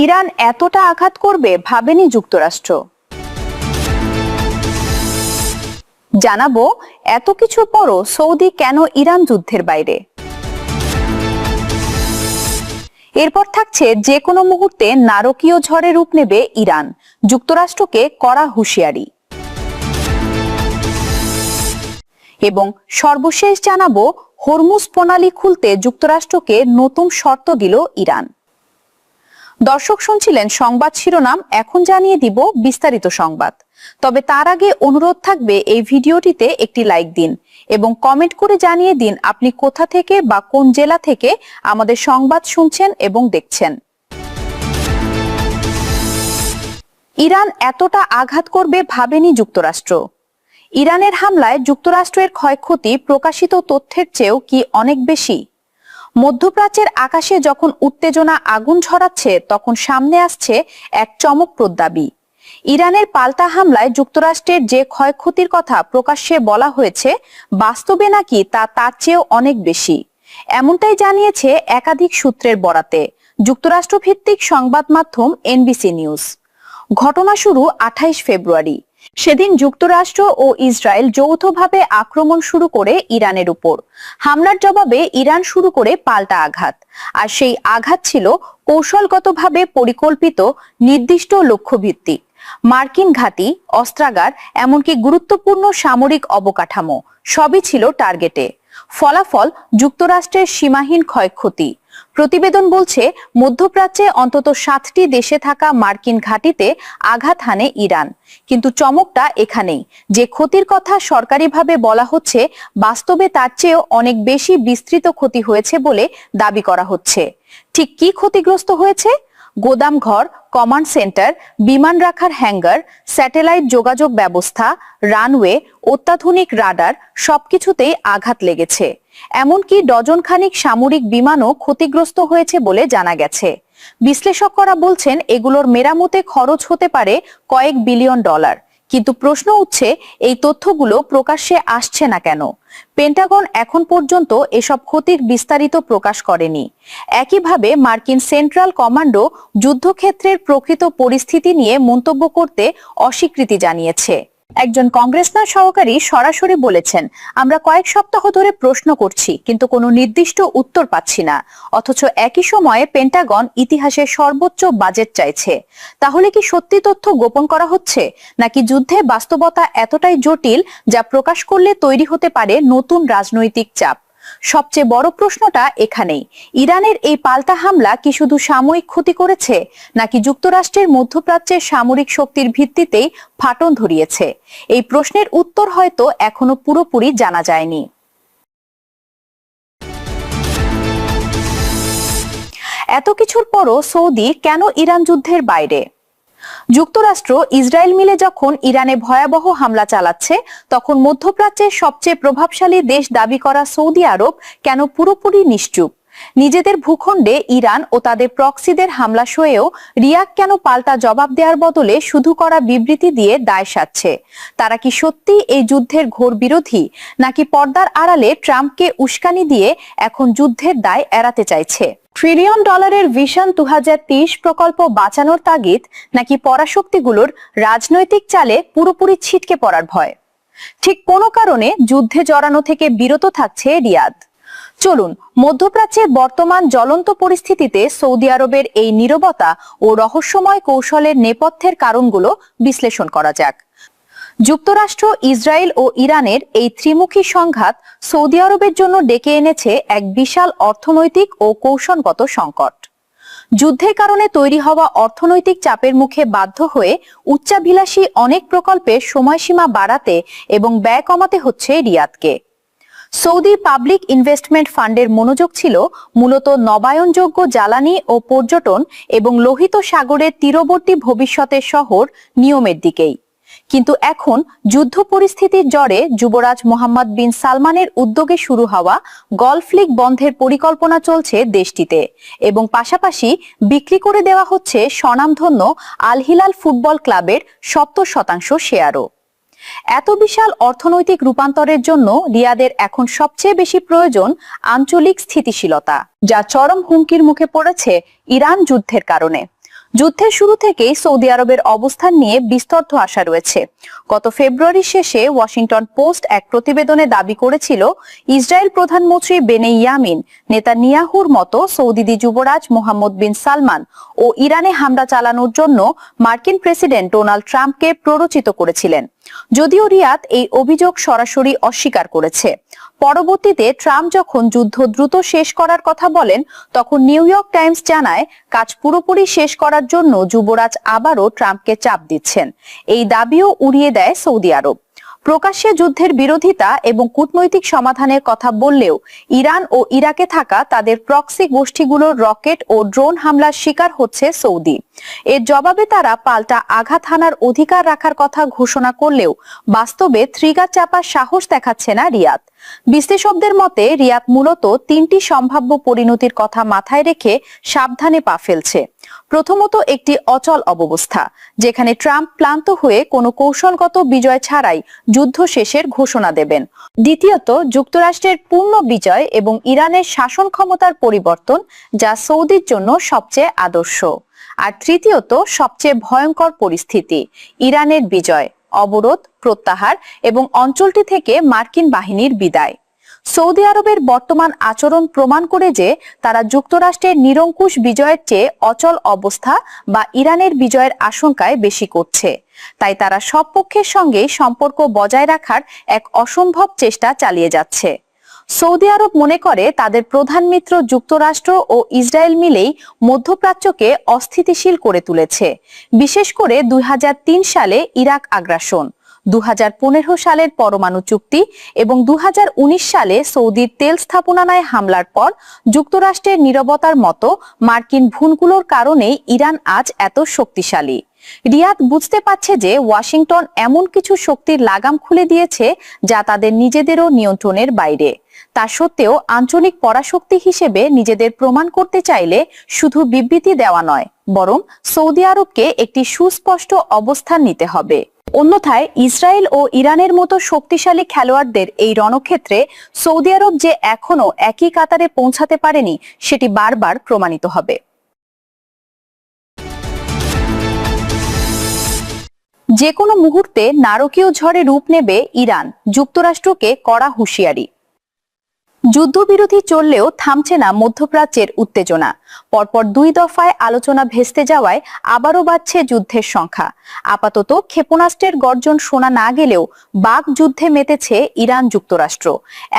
Iran এতটা আঘাত করবে ভাবেনি যুক্তরাষ্ট্র। জানাবো এত কিছুর পরও সৌদি কেন ইরান যুদ্ধের বাইরে। এরপর থাকছে যে কোনো মুহূর্তে নারকীয় ঝড়ে রূপ নেবে ইরান, যুক্তরাষ্ট্রকে কড়া হুঁশিয়ারি। এবং সর্বশেষ জানাবো হরমুজ প্রণালী খুলতে যুক্তরাষ্ট্রকে নতুন শর্ত দিল ইরান। দর্শক শুনছিলেন সংবাদ শিরোনাম, এখন জানিয়ে দিব বিস্তারিত সংবাদ। তবে তার আগে অনুরোধ থাকবে এই ভিডিওটিতে একটি লাইক দিন এবং কমেন্ট করে জানিয়ে দিন আপনি কোথা থেকে বা কোন জেলা থেকে আমাদের সংবাদ শুনছেন এবং দেখছেন। ইরান এতটা আঘাত করবে ভাবেনি যুক্তরাষ্ট্র। ইরানের হামলায় যুক্তরাষ্ট্রের ক্ষয়ক্ষতি প্রকাশিত তথ্যের চেয়েও কি অনেক বেশি? মধ্যপ্রাচ্যের আকাশে যখন উত্তেজনা আগুন ঝরাচ্ছে, তখন সামনে আসছে এক চমকপ্রদ দাবি। ইরানের পাল্টা হামলায় যুক্তরাষ্ট্রের যে ক্ষয়ক্ষতির কথা প্রকাশ্যে বলা হয়েছে, বাস্তবে নাকি তা তার চেয়েও অনেক বেশি। এমনটাই জানিয়েছে একাধিক সূত্রের বরাতে যুক্তরাষ্ট্র ভিত্তিক সংবাদ মাধ্যম এনবিসি নিউজ। ঘটনা শুরু 28 ফেব্রুয়ারি। সেদিন যুক্তরাষ্ট্র ও ইসরায়েল যৌথভাবে আক্রমণ শুরু করে ইরানের উপর। হামলার জবাবে ইরান শুরু করে পাল্টা আঘাত। আর সেই আঘাত ছিল কৌশলগতভাবে পরিকল্পিত, নির্দিষ্ট লক্ষ্যভিত্তিক। মার্কিন ঘাঁটি, অস্ত্রাগার, এমনকি গুরুত্বপূর্ণ সামরিক অবকাঠামো সবই ছিল টার্গেটে। ফলাফল যুক্তরাষ্ট্রের সীমাহীন ক্ষয়ক্ষতি। প্রতিবেদন বলছে মধ্যপ্রাচ্যে অন্তত 7টি দেশে থাকা মার্কিন ঘাঁটিতে আঘাত হানে ইরান। কিন্তু চমকটা এখানেই যে ক্ষতির কথা সরকারিভাবে বলা হচ্ছে, বাস্তবে তার চেয়েও অনেক বেশি বিস্তৃত ক্ষতি হয়েছে বলে দাবি করা হচ্ছে। ঠিক কি ক্ষতিগ্রস্ত হয়েছে? গোদামঘর, কমান্ড সেন্টার, বিমান রাখার হ্যাঙ্গার, স্যাটেলাইট যোগাযোগ ব্যবস্থা, রানওয়ে, অত্যাধুনিক রাডার সবকিছুতেই আঘাত লেগেছে। এমনকি ডজন খানিক সামরিক বিমানও ক্ষতিগ্রস্ত হয়েছে বলে জানা গেছে। বিশ্লেষকরা বলছেন এগুলোর মেরামতে খরচ হতে পারে কয়েক বিলিয়ন ডলার। কিন্তু প্রশ্ন উঠছে, এই তথ্যগুলো প্রকাশ্যে আসছে না কেন? পেন্টাগন এখন পর্যন্ত এসব ক্ষতির বিস্তারিত প্রকাশ করেনি। একইভাবে মার্কিন সেন্ট্রাল কমান্ডো যুদ্ধক্ষেত্রের প্রকৃত পরিস্থিতি নিয়ে মন্তব্য করতে অস্বীকৃতি জানিয়েছে। একজন কংগ্রেসম্যান সহকারী সরাসরি বলেছেন, আমরা কয়েক সপ্তাহ ধরে প্রশ্ন করছি কিন্তু কোনো নির্দিষ্ট উত্তর পাচ্ছি না। অথচ একই সময়ে পেন্টাগন ইতিহাসের সর্বোচ্চ বাজেট চাইছে। তাহলে কি সত্যি তথ্য গোপন করা হচ্ছে, নাকি যুদ্ধে বাস্তবতা এতটাই জটিল যা প্রকাশ করলে তৈরি হতে পারে নতুন রাজনৈতিক চাপ? সবচেয়ে বড় প্রশ্নটা এখানেই, ইরানের এই পাল্টা হামলা কি শুধু সাময়িক ক্ষতি করেছে, নাকি যুক্তরাষ্ট্রের মধ্যপ্রাচ্যের সামরিক শক্তির ভিত্তিতেই ফাটন ধরিয়েছে? এই প্রশ্নের উত্তর হয়তো এখনো পুরোপুরি জানা যায়নি। এত কিছুর পরও সৌদি কেন ইরান যুদ্ধের বাইরে? যুক্তরাষ্ট্র, ইসরায়েল মিলে যখন ইরানে ভয়াবহ হামলা চালাচ্ছে, তখন মধ্যপ্রাচ্যের সবচেয়ে প্রভাবশালী দেশ দাবি করা সৌদি আরব কেন পুরোপুরি নিশ্চুপ? নিজেদের ভূখণ্ডে ইরান ও তাদের প্রক্সিদের হামলা সয়েও রিয়াদ কেন পাল্টা জবাব দেওয়ার বদলে শুধু করা বিবৃতি দিয়ে দায় সাধছে? তারা কি সত্যি এই যুদ্ধের ঘোর বিরোধী, নাকি পর্দার আড়ালে ট্রাম্পকে উস্কানি দিয়ে এখন যুদ্ধের দায় এড়াতে চাইছে? ট্রিলিয়ন ডলারের ভিশন 2030 প্রকল্প বাঁচানোর তাগিদ, নাকি পরাশক্তিগুলোর রাজনৈতিক চালে পুরোপুরি ছিটকে পড়ার ভয়? ঠিক কোন কারণে যুদ্ধে জড়ানো থেকে বিরত থাকছে রিয়াদ? চলুন মধ্যপ্রাচ্যের বর্তমান জ্বলন্ত পরিস্থিতিতে সৌদি আরবের এই নীরবতা ও রহস্যময় কৌশলের নেপথ্যের কারণগুলো বিশ্লেষণ করা যাক। যুক্তরাষ্ট্র, ইসরায়েল ও ইরানের এই ত্রিমুখী সংঘাত সৌদি আরবের জন্য ডেকে এনেছে এক বিশাল অর্থনৈতিক ও কৌশলগত সংকট। যুদ্ধের কারণে তৈরি হওয়া অর্থনৈতিক চাপের মুখে বাধ্য হয়ে উচ্চাভিলাষী অনেক প্রকল্পের সময়সীমা বাড়াতে এবং ব্যয় কমাতে হচ্ছে রিয়াদকে। সৌদি পাবলিক ইনভেস্টমেন্ট ফান্ডের মনোযোগ ছিল মূলত নবায়নযোগ্য জ্বালানি ও পর্যটন এবং লোহিত সাগরের তীরবর্তী ভবিষ্যতের শহর নিয়মের দিকেই। কিন্তু এখন যুদ্ধ পরিস্থিতির জড়ে যুবরাজ মোহাম্মদ বিন সালমানের উদ্যোগে শুরু হওয়া গলফ লীগ বন্ধের পরিকল্পনা চলছে দেশটিতে, এবং পাশাপাশি বিক্রি করে দেওয়া হচ্ছে স্বনামধন্য আল হিলাল ফুটবল ক্লাবের 70% শেয়ারও। এত বিশাল অর্থনৈতিক রূপান্তরের জন্য রিয়াদের এখন সবচেয়ে বেশি প্রয়োজন আঞ্চলিক স্থিতিশীলতা, যা চরম হুমকির মুখে পড়েছে ইরান যুদ্ধের কারণে। যুদ্ধের শুরু থেকেই সৌদি আরবের অবস্থান নিয়ে বিস্তর্ধ আশা রয়েছে। গত ফেব্রুয়ারি শেষে ওয়াশিংটন পোস্ট এক প্রতিবেদনে দাবি করেছিল, ইসরায়েল প্রধানমন্ত্রী বেনিয়ামিন নেতানিয়াহুর মতো সৌদি যুবরাজ মোহাম্মদ বিন সালমান ও ইরানে হামলা চালানোর জন্য মার্কিন প্রেসিডেন্ট ডোনাল্ড ট্রাম্পকে প্ররোচিত করেছিলেন। যদিও রিয়াদ এই অভিযোগ সরাসরি অস্বীকার করেছে। পরবর্তীতে ট্রাম্প যখন যুদ্ধ দ্রুত শেষ করার কথা বলেন, তখন নিউ ইয়র্ক টাইমস জানায়, কাজ পুরোপুরি শেষ করার জন্য যুবরাজ আবারও ট্রাম্পকে চাপ দিচ্ছেন। এই দাবিও উড়িয়ে দেয় সৌদি আরব। প্রকাশ্যে যুদ্ধের বিরোধিতা এবং কূটনৈতিক সমাধানের কথা বললেও ইরান ও ইরাকে থাকা তাদের প্রক্সি গোষ্ঠীগুলোর রকেট ও ড্রোন হামলার শিকার হচ্ছে সৌদি। এর জবাবে তারা পাল্টা আঘাত হানার অধিকার রাখার কথা ঘোষণা করলেও বাস্তবে ট্রিগার চাপার সাহস দেখাচ্ছে না রিয়াদ। বিশ্লেষকদের মতে রিয়াদ মূলত তিনটি সম্ভাব্য পরিণতির কথা মাথায় রেখে সাবধানে পা ফেলছে। প্রথমত, একটি অচল অবস্থা, যেখানে ট্রাম্প ক্লান্ত হয়ে কোনো কৌশলগত বিজয় ছাড়াই যুদ্ধ শেষের ঘোষণা দেবেন। দ্বিতীয়ত, যুক্তরাষ্ট্রের পূর্ণ বিজয় এবং ইরানের শাসন ক্ষমতার পরিবর্তন, যা সৌদির জন্য সবচেয়ে আদর্শ। আর তৃতীয়ত, সবচেয়ে ভয়ঙ্কর পরিস্থিতি, ইরানের বিজয়, অবরোধ, প্রত্যাহার এবং অঞ্চলটি থেকে মার্কিন বাহিনীর বিদায়। সৌদি আরবের বর্তমান আচরণ প্রমাণ করে যে তারা যুক্তরাষ্ট্রের নিরঙ্কুশ বিজয়ের চেয়ে অচল অবস্থা বা ইরানের বিজয়ের আশঙ্কায় বেশি করছে। তাই তারা সব পক্ষের সঙ্গে সম্পর্ক বজায় রাখার এক অসম্ভব চেষ্টা চালিয়ে যাচ্ছে। সৌদি আরব মনে করে তাদের প্রধান মিত্র যুক্তরাষ্ট্র ও ইসরায়েল মিলেই মধ্যপ্রাচ্যকে অস্থিতিশীল করে তুলেছে। বিশেষ করে 2003 সালে ইরাক আগ্রাসন, 2015 সালের পরমাণু চুক্তি এবং 2019 সালে সৌদির তেল স্থাপনায় হামলার পর যুক্তরাষ্ট্রের নীরবতার মতো মার্কিন ভুলগুলোর কারণেই ইরান আজ এত শক্তিশালী। রিয়াদ বুঝতে পারছে যে ওয়াশিংটন এমন কিছু শক্তির লাগাম খুলে দিয়েছে যা তাদের নিজেদেরও নিয়ন্ত্রণের বাইরে। তা সত্ত্বেও আঞ্চলিক পরাশক্তি হিসেবে নিজেদের প্রমাণ করতে চাইলে শুধু বিবৃতি দেওয়া নয়, বরং সৌদি আরবকে একটি সুস্পষ্ট অবস্থান নিতে হবে। অন্যথায় ইসরায়েল ও ইরানের মতো শক্তিশালী খেলোয়াড়দের এই রণক্ষেত্রে সৌদি আরব যে এখনো একই কাতারে পৌঁছাতে পারেনি, সেটি বারবার প্রমাণিত হবে। যে কোনো মুহূর্তে নারকীয় ঝড়ে রূপ নেবে ইরান, যুক্তরাষ্ট্রকে কড়া হুঁশিয়ারি। যুদ্ধবিরতি চললেও থামছে না মধ্যপ্রাচ্যের উত্তেজনা। পরপর 2 দফায় আলোচনা ভেস্তে যাওয়ায় আবারও বাড়ছে যুদ্ধের সংখ্যা। আপাতত ক্ষেপণাস্ত্রের গর্জন শোনা না গেলেও বাক যুদ্ধে মেতেছে ইরান যুক্তরাষ্ট্র।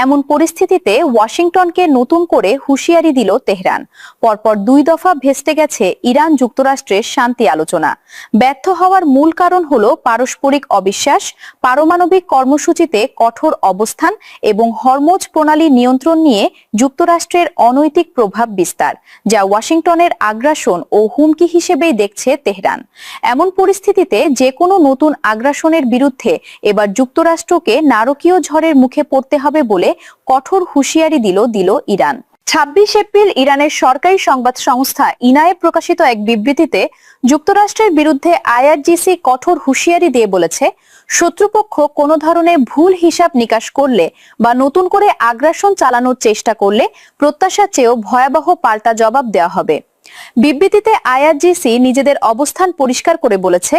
এমন পরিস্থিতিতে ওয়াশিংটনকে নতুন করে হুঁশিয়ারি দিল তেহরান। পরপর 2 দফা ভেস্তে গেছে ইরান যুক্তরাষ্ট্রের শান্তি আলোচনা। ব্যর্থ হওয়ার মূল কারণ হলো পারস্পরিক অবিশ্বাস, পারমাণবিক কর্মসূচিতে কঠোর অবস্থান এবং হরমুজ প্রণালী নিয়ন্ত্রণ নিয়ে যুক্তরাষ্ট্রের অনৈতিক প্রভাব বিস্তার, যা ওয়াশিংটনের আগ্রাসন ও হুমকি হিসেবেই দেখছে তেহরান। এমন পরিস্থিতিতে যে কোনো নতুন আগ্রাসনের বিরুদ্ধে এবার যুক্তরাষ্ট্রকে নারকীয় ঝড়ের মুখে পড়তে হবে বলে কঠোর হুঁশিয়ারি দিল ইরান। 26 এপ্রিল ইরানের সরকারি সংবাদ সংস্থা ইনায়ে প্রকাশিত এক বিবৃতিতে যুক্তরাষ্ট্রের বিরুদ্ধে আইআরজিসি কঠোর হুঁশিয়ারি দিয়ে বলেছে, শত্রুপক্ষ কোনো ধরনের ভুল হিসাব নিকাশ করলে বা নতুন করে আগ্রাসন চালানোর চেষ্টা করলে প্রত্যাশার চেয়েও ভয়াবহ পাল্টা জবাব দেওয়া হবে। বিবৃতিতে আইআরজিসি নিজেদের অবস্থান পরিষ্কার করে বলেছে,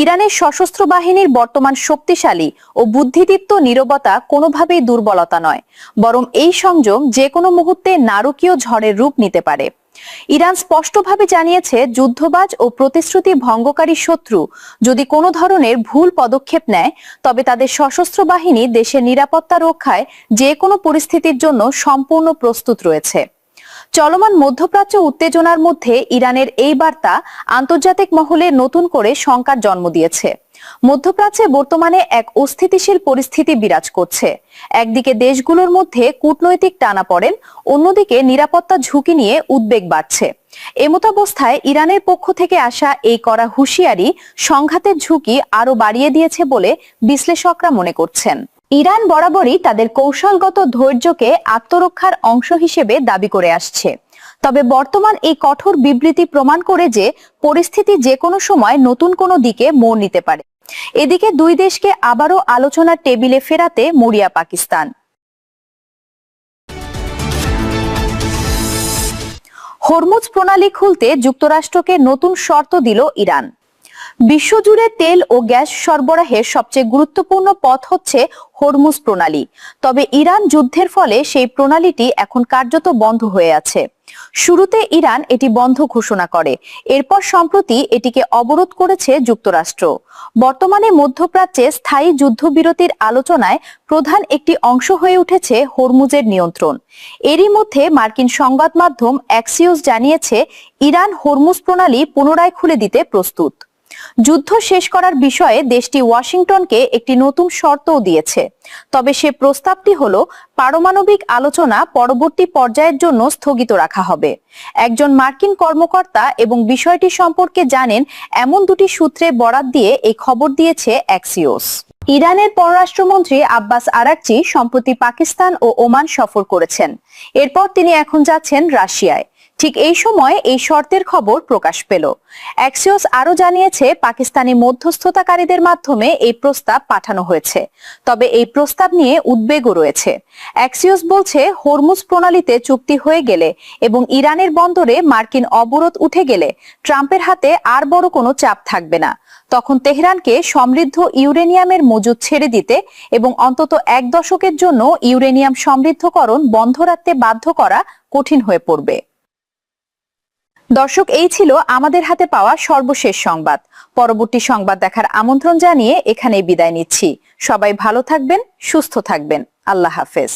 ইরানের সশস্ত্র বাহিনীর বর্তমান শক্তিশালী ও বুদ্ধিদীপ্ত নীরবতা কোনোভাবেই দুর্বলতা নয়, বরং এই সংযম যে কোনো মুহূর্তে নারকীয় ঝড়ের রূপ নিতে পারে। ইরান স্পষ্টভাবে জানিয়েছে, যুদ্ধবাজ ও প্রতিশ্রুতি ভঙ্গকারী শত্রু যদি কোনো ধরনের ভুল পদক্ষেপ নেয়, তবে তাদের সশস্ত্র বাহিনী দেশের নিরাপত্তা রক্ষায় যে কোনো পরিস্থিতির জন্য সম্পূর্ণ প্রস্তুত রয়েছে। চলমান মধ্যপ্রাচ্য উত্তেজনার মধ্যে ইরানের এই বার্তা আন্তর্জাতিক মহলে নতুন করে শঙ্কার জন্ম দিয়েছে। মধ্যপ্রাচ্যে বর্তমানে এক অস্থিতিশীল পরিস্থিতি বিরাজ করছে। একদিকে দেশগুলোর মধ্যে কূটনৈতিক টানাপড়েন, অন্যদিকে নিরাপত্তা ঝুঁকি নিয়ে উদ্বেগ বাড়ছে। এমতাবস্থায় ইরানের পক্ষ থেকে আসা এই কড়া হুঁশিয়ারি সংঘাতের ঝুঁকি আরো বাড়িয়ে দিয়েছে বলে বিশ্লেষকরা মনে করছেন। ইরান বরাবরই তাদের কৌশলগত ধৈর্যকে আত্মরক্ষার অংশ হিসেবে দাবি করে আসছে। তবে বর্তমান এই কঠোর বিবৃতি প্রমাণ করে যে পরিস্থিতি যে কোনো সময় নতুন কোনো দিকে মোড় নিতে পারে। এদিকে দুই দেশকে আবারও আলোচনার টেবিলে ফেরাতে মরিয়া পাকিস্তান। হরমুজ প্রণালী খুলতে যুক্তরাষ্ট্রকে নতুন শর্ত দিল ইরান। বিশ্বজুড়ে তেল ও গ্যাস সরবরাহের সবচেয়ে গুরুত্বপূর্ণ পথ হচ্ছে হরমুজ প্রণালী। তবে ইরান যুদ্ধের ফলে সেই প্রণালীটি এখন কার্যত বন্ধ হয়ে আছে। শুরুতে ইরান এটি বন্ধ ঘোষণা করে, এরপর সম্প্রতি এটিকে অবরোধ করেছে যুক্তরাষ্ট্র। বর্তমানে মধ্যপ্রাচ্যে স্থায়ী যুদ্ধবিরতির আলোচনায় প্রধান একটি অংশ হয়ে উঠেছে হরমুজের নিয়ন্ত্রণ। এরই মধ্যে মার্কিন সংবাদ মাধ্যম অ্যাক্সিওস জানিয়েছে ইরান হরমুজ প্রণালী পুনরায় খুলে দিতে প্রস্তুত। যুদ্ধ শেষ করার বিষয়ে দেশটি ওয়াশিংটনকে একটি নতুন শর্তও দিয়েছে। তবে সে প্রস্তাবটি হলো পারমাণবিক আলোচনা পরবর্তী পর্যায়ের জন্য স্থগিত রাখা হবে। একজন মার্কিন কর্মকর্তা এবং বিষয়টি সম্পর্কে জানেন এমন দুটি সূত্রে বরাত দিয়ে এই খবর দিয়েছে অ্যাক্সিওস। ইরানের পররাষ্ট্রমন্ত্রী আব্বাস আরাকচি সম্প্রতি পাকিস্তান ও ওমান সফর করেছেন। এরপর তিনি এখন যাচ্ছেন রাশিয়ায়। ঠিক এই সময় এই শর্তের খবর প্রকাশ পেল। অ্যাক্সিওস আরো জানিয়েছে পাকিস্তানি মধ্যস্থতাকারীদের মাধ্যমে এই প্রস্তাব পাঠানো হয়েছে। তবে এই প্রস্তাব নিয়ে উদ্বেগও রয়েছে। অ্যাক্সিওস বলছে হরমুজ প্রণালীতে চুক্তি হয়ে গেলে এবং ইরানের বন্দরে মার্কিন অবরোধ উঠে গেলে ট্রাম্পের হাতে আর বড় কোনো চাপ থাকবে না। তখন তেহরানকে সমৃদ্ধ ইউরেনিয়ামের মজুদ ছেড়ে দিতে এবং অন্তত 1 দশকের জন্য ইউরেনিয়াম সমৃদ্ধকরণ বন্ধ রাখতে বাধ্য করা কঠিন হয়ে পড়বে। দর্শক, এই ছিল আমাদের হাতে পাওয়া সর্বশেষ সংবাদ। পরবর্তী সংবাদ দেখার আমন্ত্রণ জানিয়ে এখানেই বিদায় নিচ্ছি। সবাই ভালো থাকবেন, সুস্থ থাকবেন। আল্লাহ হাফেজ।